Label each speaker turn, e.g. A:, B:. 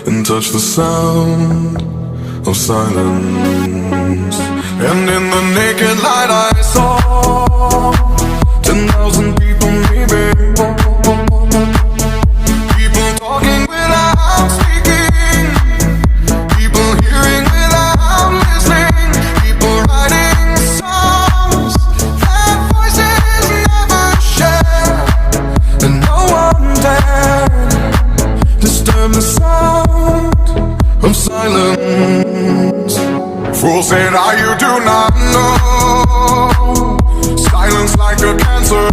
A: and touch the sound of silence. And in the naked light I saw 10,000 people, maybe. People talking without speaking, people hearing without listening, people writing songs that voices never share, and no one dared disturb the sound of silence. Fool said, you do not know. Silence like a cancer